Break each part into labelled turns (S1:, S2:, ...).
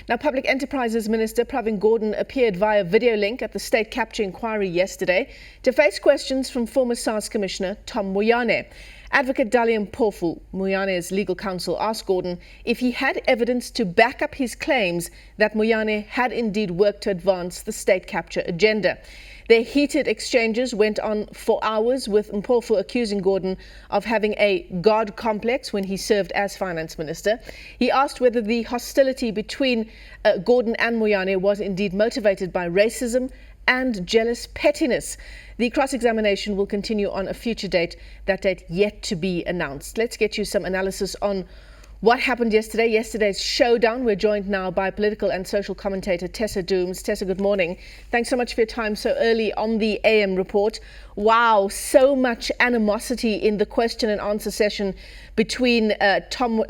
S1: Now, Public Enterprises Minister Pravin Gordhan appeared via video link at the state capture inquiry yesterday to face questions from former SARS Commissioner Tom Moyane. Adv Dali Mpofu, Moyane's legal counsel, asked Gordhan if he had evidence to back up his claims that Moyane had indeed worked to advance the state capture agenda. Their heated exchanges went on for hours, with Mpofu accusing Gordhan of having a God complex when he served as finance minister. He asked whether the hostility between Gordhan and Moyane was indeed motivated by racism and jealous pettiness. The cross-examination will continue on a future date, that date yet to be announced. Let's get you some analysis on what happened yesterday, yesterday's showdown. We're joined now by political and social commentator Tessa Dooms. Tessa, good morning. Thanks so much for your time so early on the AM report. Wow, so much animosity in the question and answer session between Pravin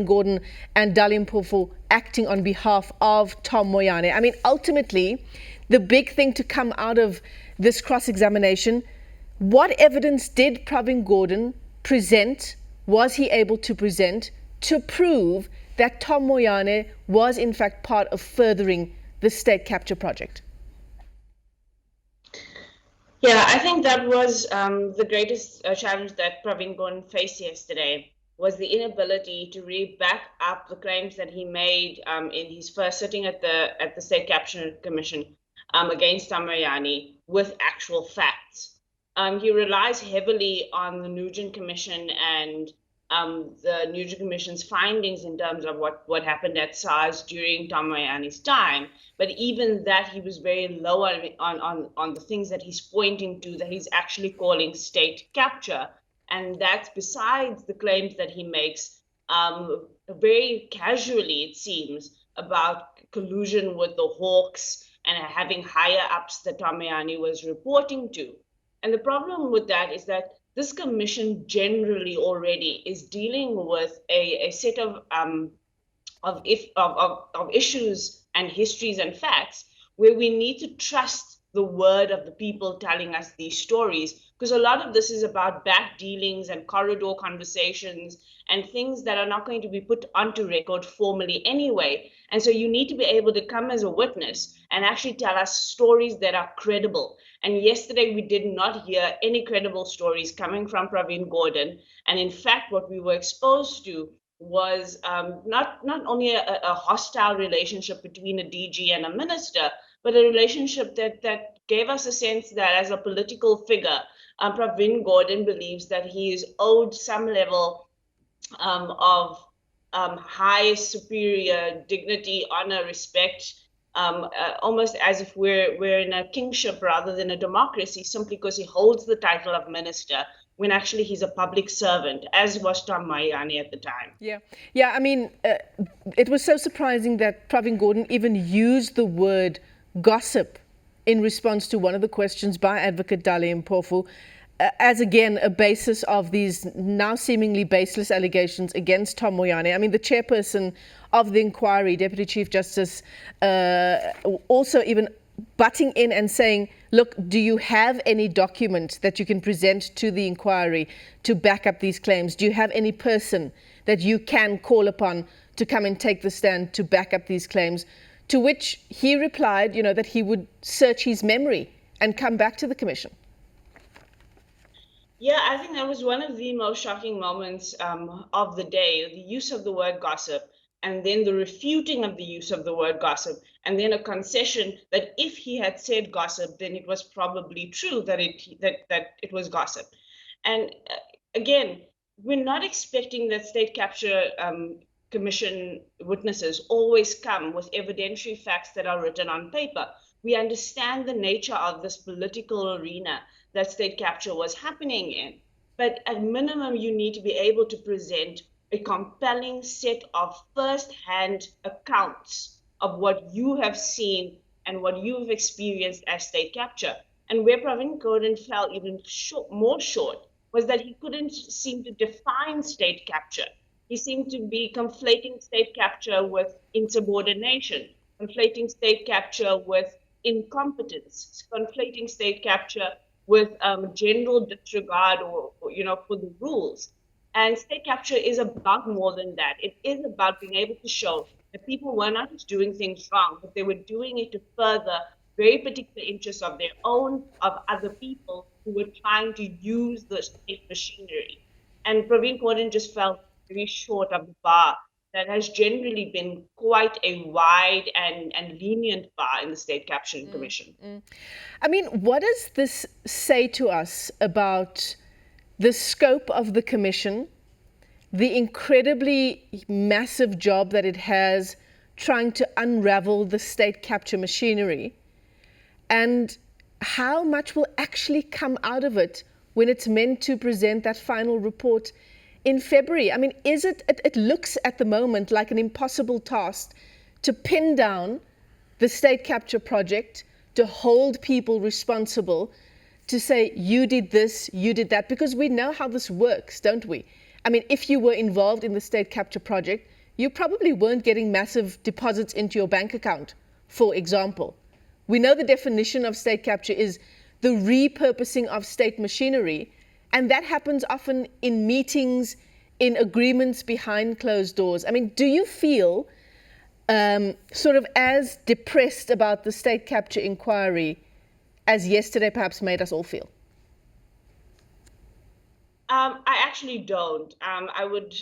S1: Gordhan and Dali Mpofu acting on behalf of Tom Moyane. I mean, ultimately, the big thing to come out of this cross-examination, what evidence did Pravin Gordhan present, was he able to present, to prove that Tom Moyane was in fact part of furthering the state capture project?
S2: Yeah, I think that was the greatest challenge that Pravin Gordhan faced yesterday, was the inability to really back up the claims that he made in his first sitting at the State Capture Commission against Tom Moyane with actual facts. He relies heavily on the Newzroom Commission and the Newzroom Commission's findings in terms of what happened at SARS during Tom Moyane's time. But even that, he was very low on the things that he's pointing to, that he's actually calling state capture. And that's besides the claims that he makes very casually, it seems, about collusion with the Hawks and having higher ups that Tom Moyane was reporting to. And the problem with that is that this commission generally already is dealing with a set of issues and histories and facts where we need to trust the word of the people telling us these stories, because a lot of this is about back dealings and corridor conversations and things that are not going to be put onto record formally anyway. And so you need to be able to come as a witness and actually tell us stories that are credible. And yesterday we did not hear any credible stories coming from Pravin Gordhan. And in fact, what we were exposed to was not only a hostile relationship between a DG and a minister, but a relationship that gave us a sense that as a political figure, Pravin Gordhan believes that he is owed some level of high superior dignity, honor, respect, almost as if we're in a kingship rather than a democracy, simply because he holds the title of minister, when actually he's a public servant, as was Tom Moyane at the time.
S1: Yeah. I mean, it was so surprising that Pravin Gordhan even used the word gossip in response to one of the questions by Advocate Dali Mpofu, as again a basis of these now seemingly baseless allegations against Tom Moyane. I mean, the chairperson of the inquiry, Deputy Chief Justice, also even butting in and saying, look, do you have any document that you can present to the inquiry to back up these claims? Do you have any person that you can call upon to come and take the stand to back up these claims? To which he replied, that he would search his memory and come back to the commission.
S2: Yeah, I think that was one of the most shocking moments of the day, the use of the word gossip, and then the refuting of the use of the word gossip, and then a concession that if he had said gossip, then it was probably true that it was gossip. And again, we're not expecting that state capture commission witnesses always come with evidentiary facts that are written on paper. We understand the nature of this political arena that state capture was happening in. But at minimum, you need to be able to present a compelling set of first-hand accounts of what you have seen and what you've experienced as state capture. And where Pravin Gordhan fell even more short was that he couldn't seem to define state capture. He seemed to be conflating state capture with insubordination, conflating state capture with incompetence, conflating state capture with general disregard or for the rules. And state capture is about more than that. It is about being able to show that people were not just doing things wrong, but they were doing it to further very particular interests of their own, of other people who were trying to use the state machinery. And Pravin Gordhan just fell very short of the bar that has generally been quite a wide and lenient bar in the State Capturing Commission.
S1: I mean, what does this say to us about the scope of the commission, the incredibly massive job that it has trying to unravel the state capture machinery, and how much will actually come out of it when it's meant to present that final report in February? I mean, it looks at the moment like an impossible task to pin down the state capture project, to hold people responsible, to say, you did this, you did that, because we know how this works, don't we? I mean, if you were involved in the state capture project, you probably weren't getting massive deposits into your bank account, for example. We know the definition of state capture is the repurposing of state machinery, and that happens often in meetings, in agreements behind closed doors. I mean, do you feel sort of as depressed about the state capture inquiry as yesterday perhaps made us all feel?
S2: I actually don't. I would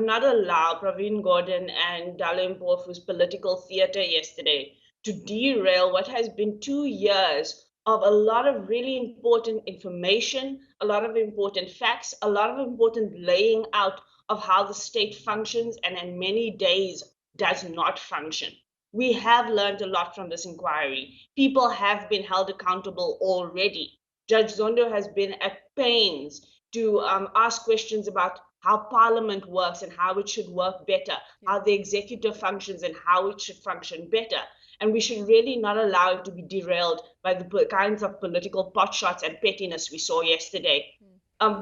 S2: not allow Pravin Gordhan and Dali Mpofu's political theater yesterday to derail what has been 2 years of a lot of really important information, a lot of important facts, a lot of important laying out of how the state functions and in many days does not function. We have learned a lot from this inquiry. People have been held accountable already. Judge Zondo has been at pains to ask questions about how Parliament works and how it should work better, how the executive functions and how it should function better. And we should really not allow it to be derailed by the kinds of political potshots and pettiness we saw yesterday.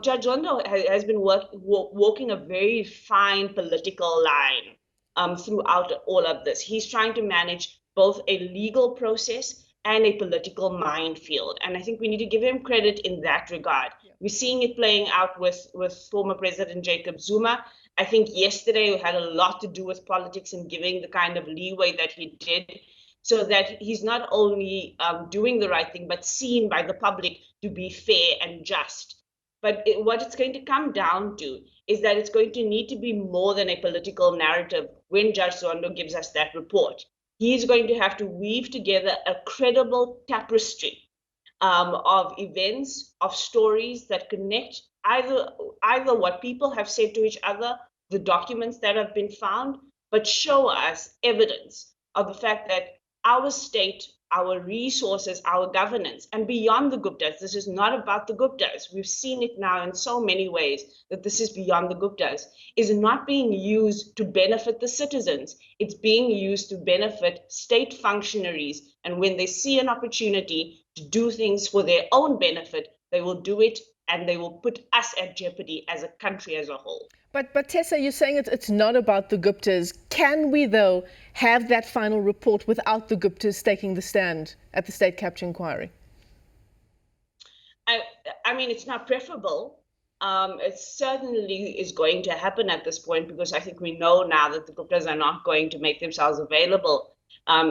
S2: Judge Zondo has been walking a very fine political line throughout all of this. He's trying to manage both a legal process and a political minefield. And I think we need to give him credit in that regard. Yeah. We're seeing it playing out with former President Jacob Zuma. I think yesterday had a lot to do with politics and giving the kind of leeway that he did, so that he's not only doing the right thing, but seen by the public to be fair and just. But what it's going to come down to is that it's going to need to be more than a political narrative when Judge Zondo gives us that report. He's going to have to weave together a credible tapestry of events, of stories that connect either what people have said to each other, the documents that have been found, but show us evidence of the fact that our state, our resources, our governance, and beyond the Guptas. This is not about the Guptas. We've seen it now in so many ways that this is beyond the Guptas, is not being used to benefit the citizens. It's being used to benefit state functionaries. And when they see an opportunity to do things for their own benefit, they will do it, and they will put us at jeopardy as a country as a whole.
S1: But Tessa, you're saying it's not about the Guptas. Can we, though, have that final report without the Guptas taking the stand at the state capture inquiry?
S2: I mean, it's not preferable. It certainly is going to happen at this point, because I think we know now that the Guptas are not going to make themselves available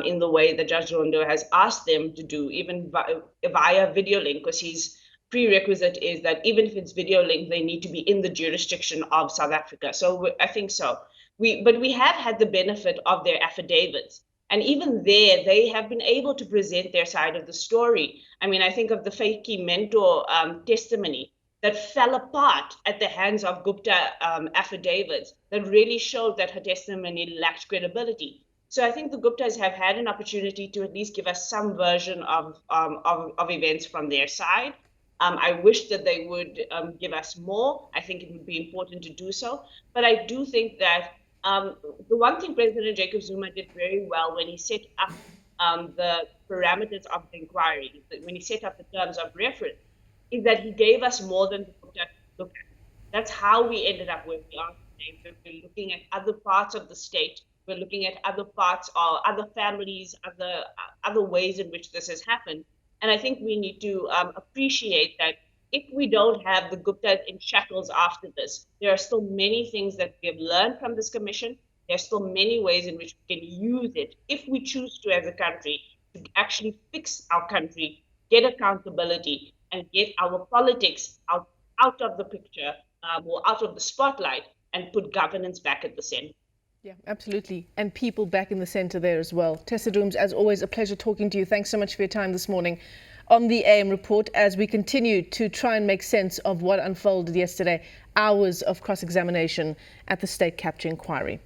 S2: in the way that Judge Zondo has asked them to do, even via video link, because his prerequisite is that even if it's video link, they need to be in the jurisdiction of South Africa. So I think so. But we have had the benefit of their affidavits. And even there, they have been able to present their side of the story. I mean, I think of the Fakey mentor testimony that fell apart at the hands of Gupta affidavits that really showed that her testimony lacked credibility. So I think the Guptas have had an opportunity to at least give us some version of events from their side. I wish that they would give us more. I think it would be important to do so. But I do think that the one thing President Jacob Zuma did very well when he set up the parameters of the inquiry, when he set up the terms of reference, is that he gave us more than to look at. That's how we ended up where we are today. We're looking at other parts of the state. We're looking at other parts or other families, other ways in which this has happened. And I think we need to appreciate that if we don't have the Guptas in shackles after this, there are still many things that we have learned from this commission. There's still many ways in which we can use it, if we choose to as a country, to actually fix our country, get accountability, and get our politics out of the picture, or out of the spotlight, and put governance back at the center.
S1: Yeah, absolutely. And people back in the centre there as well. Tessa Dooms, as always, a pleasure talking to you. Thanks so much for your time this morning on the AM Report as we continue to try and make sense of what unfolded yesterday. Hours of cross-examination at the state capture inquiry.